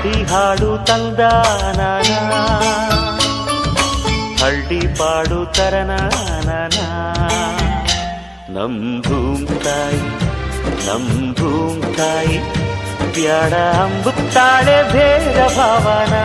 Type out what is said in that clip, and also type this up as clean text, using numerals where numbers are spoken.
ಹಳ್ಳಿ ಹಾಡು ತಂದಾನ, ಹಳ್ಳಿ ಪಾಡು ತರನಾನ. ನಮ್ ಭೂಮ್ತಾಯಿ ನಮ್ ಭೂಮ್ತಾಯಿ ಬ್ಯಾಡ ಅಂಬುತ್ತಾಳೆ ಭೇದ ಭಾವನ.